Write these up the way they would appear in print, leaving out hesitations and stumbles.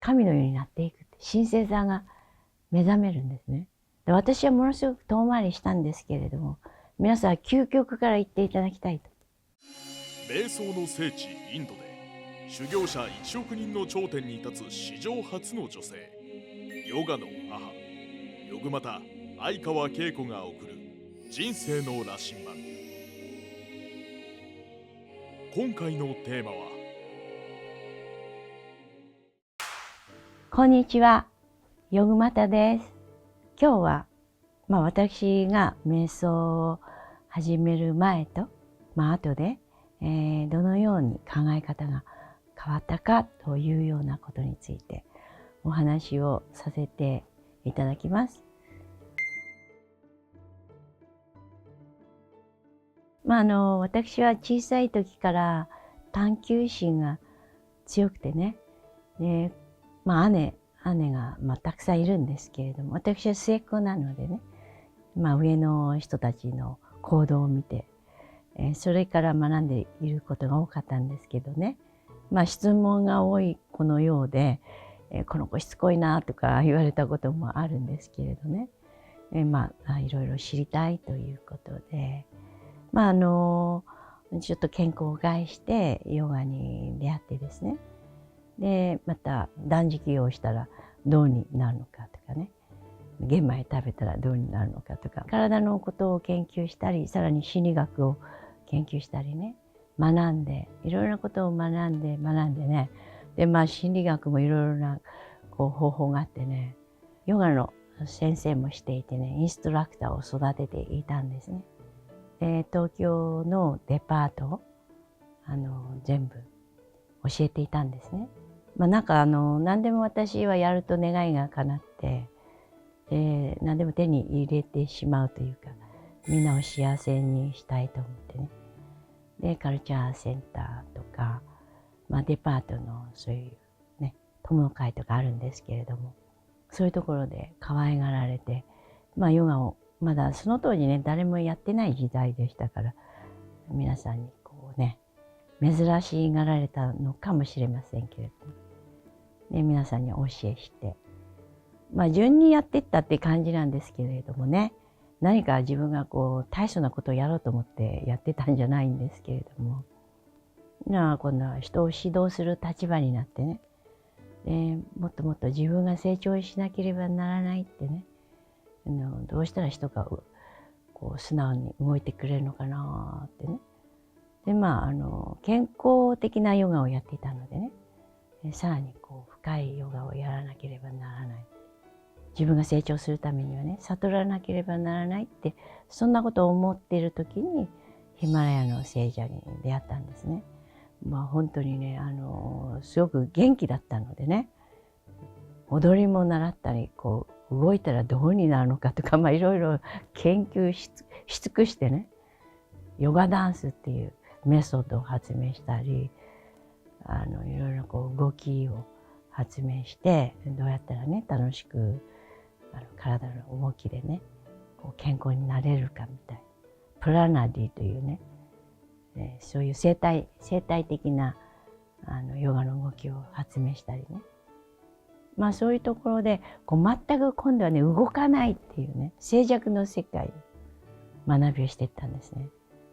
神のようになっていく。神聖さが目覚めるんですね。で、私はものすごく遠回りしたんですけれども、皆さん究極から言っていただきたいと。瞑想の聖地インドで修行者1億人の頂点に立つ史上初の女性、ヨガの母ヨグマタ相川恵子が送る人生の羅針盤。今回のテーマは、こんにちは、ヨグマタです。今日は、私が瞑想を始める前と、後で、どのように考え方が変わったかというようなことについてお話をさせていただきます。私は小さい時から探求心が強くてね、で、姉がたくさんいるんですけれども、私は末っ子なのでね、上の人たちの行動を見て、それから学んでいることが多かったんですけどね、質問が多い子のようで、この子しつこいなとか言われたこともあるんですけれどね、いろいろ知りたいということで、ちょっと健康を害してヨガに出会ってですね、でまた断食をしたらどうになるのかとかね、玄米食べたらどうになるのかとか、体のことを研究したり、さらに心理学を研究したりね、学んで、いろいろなことを学んでね、で心理学もいろいろな方法があってね、ヨガの先生もしていてね、インストラクターを育てていたんですね。で、東京のデパートを全部教えていたんですね。何でも私はやると願いが叶って、何でも手に入れてしまうというか、みんなを幸せにしたいと思ってね。で、カルチャーセンターとか、デパートのそういうね、友の会とかあるんですけれども、そういうところで可愛がられて、ヨガをまだその当時ね、誰もやってない時代でしたから、皆さんにこうね、珍しがられたのかもしれませんけれども、ね、皆さんにお教えして、順にやっていったって感じなんですけれどもね、何か自分が大層なことをやろうと思ってやってたんじゃないんですけれども、今度は人を指導する立場になってね、もっともっと自分が成長しなければならないってね、どうしたら人が素直に動いてくれるのかなってね。で健康的なヨガをやっていたのでね、さらに深いヨガをやらなければならない。自分が成長するためにはね、悟らなければならないって、そんなことを思っている時にヒマラヤの聖者に出会ったんですね。本当にね、すごく元気だったのでね、踊りも習ったり、動いたらどうになるのかとか、いろいろ研究し尽くしてね、ヨガダンスっていうメソッドを発明したり、いろいろ動きを発明して、どうやったらね、楽しく体の動きでね、健康になれるかみたいな。プラナディというね、そういう生態的なヨガの動きを発明したりね。そういうところで全く今度はね、動かないっていうね、静寂の世界学びをしていったんですね。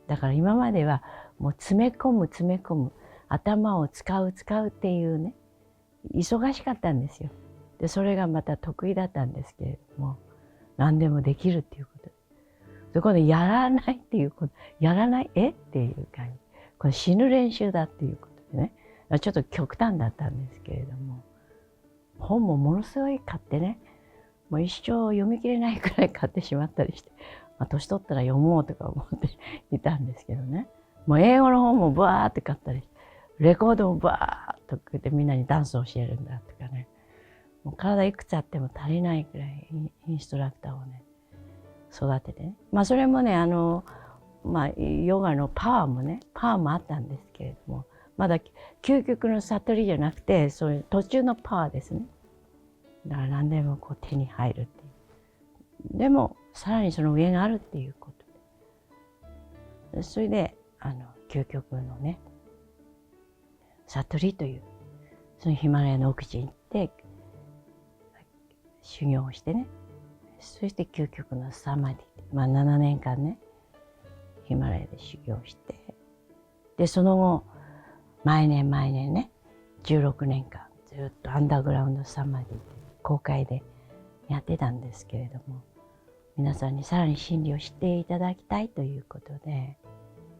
だから今まではもう詰め込む、頭を使うっていうね、忙しかったんですよ。で、それがまた得意だったんですけれども、何でもできるっていうこと。で、今度やらないっていうこと、やらないっていう感じ。これ死ぬ練習だっていうことでね、ちょっと極端だったんですけれども、本もものすごい買ってね、もう一生読み切れないくらい買ってしまったりして、年取ったら読もうとか思っていたんですけどね。もう英語の本もバーって買ったりして、レコードもバーっと買ってみんなにダンスを教えるんだとかね。もう体いくつあっても足りないくらいインストラクターをね、育ててね。それもね、ヨガのパワーもあったんですけれども、まだ究極の悟りじゃなくて、そういう途中のパワーですね。だから何でも手に入るっていう。でも、さらにその上があるっていうことで。それで、究極のね、悟りという、そのヒマラヤの奥地に行って、修行をしてね、そして究極のサマディ、7年間ねヒマラヤで修行して、でその後毎年ね16年間ずっとアンダーグラウンドサマディで公開でやってたんですけれども、皆さんにさらに真理を知っていただきたいということで、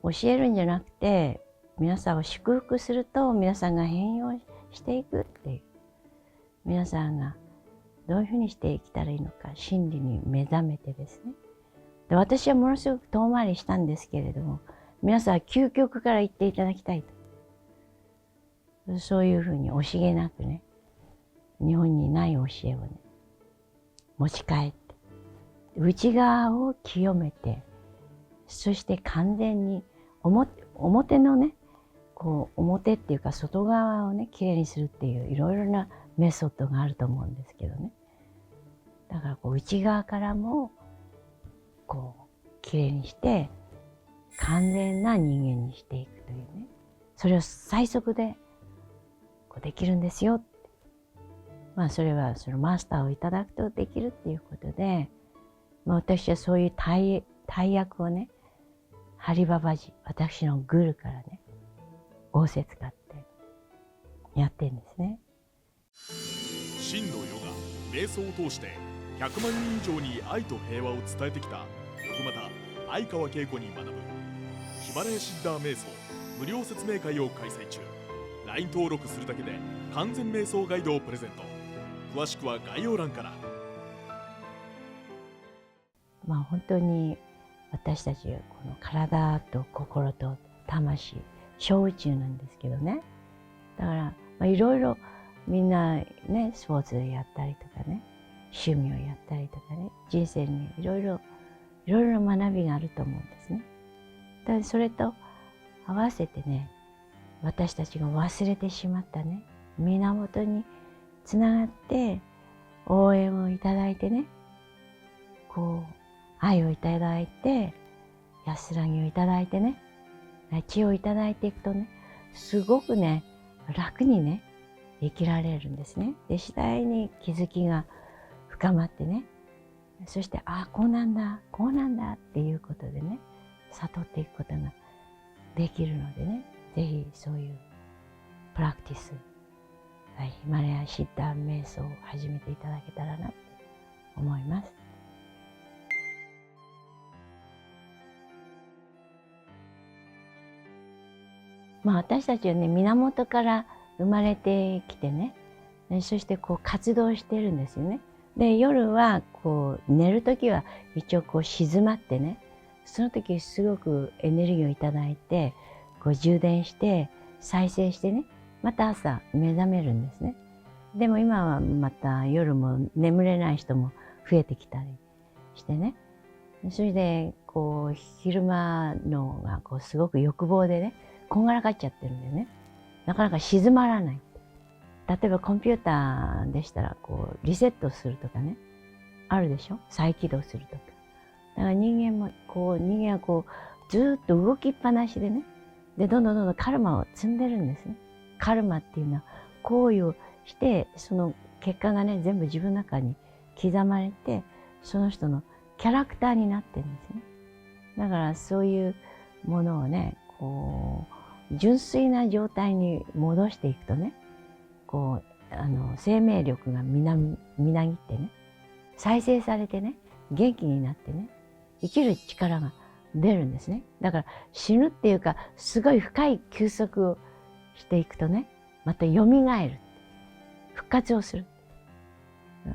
教えるんじゃなくて皆さんを祝福すると皆さんが変容していくっていう、皆さんがどういうふうにして生きたらいいのか真理に目覚めてですね、で私はものすごく遠回りしたんですけれども、皆さんは究極から言っていただきたいと、そういうふうに惜しげなくね、日本にない教えをね持ち帰って、内側を清めて、そして完全に表のね、こう表っていうか外側をねきれいにするっていういろいろなメソッドがあると思うんですけどね。だからこう内側からもこうきれいにして完全な人間にしていくというね、それを最速でこうできるんですよって、それはそのマスターをいただくとできるっていうことで、私はそういう大役をね、ハリババジ、私のグルからね仰せつかってやってるんですね。真のヨガ、瞑想を通して100万人以上に愛と平和を伝えてきたヨグマタ相川恵子に学ぶヒマラヤシッダー瞑想無料説明会を開催中。 LINE 登録するだけで完全瞑想ガイドをプレゼント。詳しくは概要欄から。本当に私たちはこの体と心と魂小宇宙なんですけどね。だからいろいろみんなねスポーツやったりとかね、趣味をやったりとかね、人生にいろいろな学びがあると思うんですね。だからそれと合わせてね、私たちが忘れてしまったね源につながって応援をいただいてね、こう愛をいただいて安らぎをいただいてね、知恵をいただいていくとね、すごくね楽にね生きられるんですね。で次第に気づきが深まってね、そしてこうなんだっていうことでね悟っていくことができるのでね、ぜひそういうプラクティス、ヒマラヤシッダー瞑想を始めていただけたらなと思います。私たちはね源から生まれてきてね、そしてこう活動してるんですよね。で夜はこう寝る時は一応こう静まってね、その時すごくエネルギーをいただいてこう充電して再生してね、また朝目覚めるんですね。でも今はまた夜も眠れない人も増えてきたりしてね、それでこう昼間のがこうすごく欲望でねこんがらがっちゃってるんでね、なかなか静まらない。例えばコンピューターでしたらこうリセットするとかねあるでしょ、再起動するとか。だから人間はこうずっと動きっぱなしでね、でどんどんカルマを積んでるんですね。カルマっていうのは行為をしてその結果がね全部自分の中に刻まれて、その人のキャラクターになってるんですね。だからそういうものをねこう純粋な状態に戻していくとね、こう生命力がみなぎってね、再生されてね、元気になってね、生きる力が出るんですね。だから死ぬっていうかすごい深い休息をしていくとね、また蘇る、復活をする。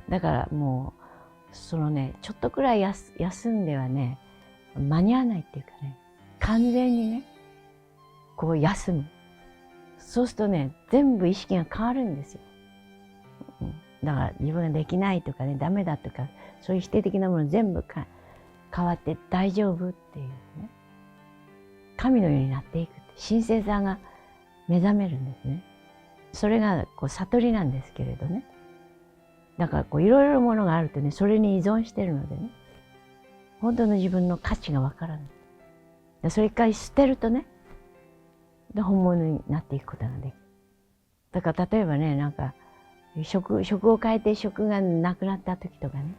だからもうそのねちょっとくらい休んではね間に合わないっていうかね、完全にねこう休む。そうするとね全部意識が変わるんですよ。だから自分ができないとかねダメだとかそういう否定的なもの全部変わって大丈夫っていうね、神のようになっていく、神聖さが目覚めるんですね。それがこう悟りなんですけれどね。だからこういろいろなものがあるとねそれに依存してるのでね、本当の自分の価値がわからない。それ一回捨てるとね、で本物になっていくことができる。だから例えばね職を変えて職がなくなった時とかね、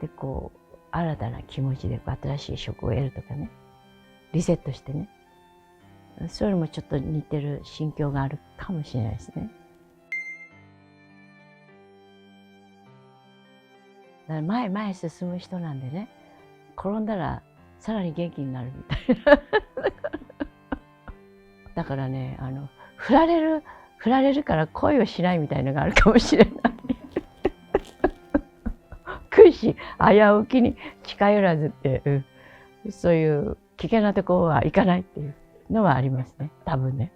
でこう新たな気持ちで新しい職を得るとかね、リセットしてね、それもちょっと似てる心境があるかもしれないですね。だから前へ進む人なんでね、転んだらさらに元気になるみたいな。だからね、振られるから恋をしないみたいのがあるかもしれない。苦し危うきに近寄らずって、そういう危険なところは行かないっていうのはありますね、多分ね。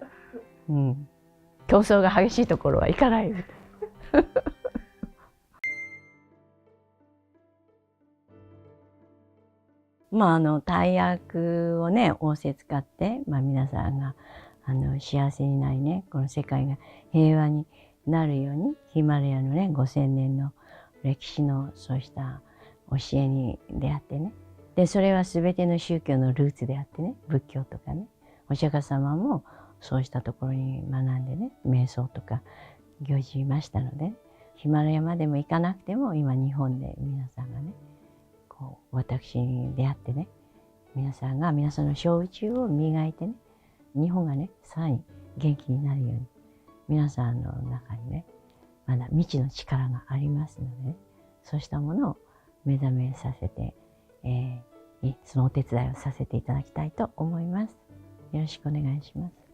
競争が激しいところは行かない。大役をね仰せ使って、皆さんが幸せになりね、この世界が平和になるように、ヒマラヤのね5000年の歴史のそうした教えに出会ってね、でそれは全ての宗教のルーツであってね、仏教とかね、お釈迦様もそうしたところに学んでね、瞑想とか行事ましたので、ヒマラヤまでも行かなくても今日本で皆さんがね私に出会ってね、皆さんの小宇宙を磨いてね、日本がねさらに元気になるように、皆さんの中にねまだ未知の力がありますので、ね、そうしたものを目覚めさせて、そのお手伝いをさせていただきたいと思います。よろしくお願いします。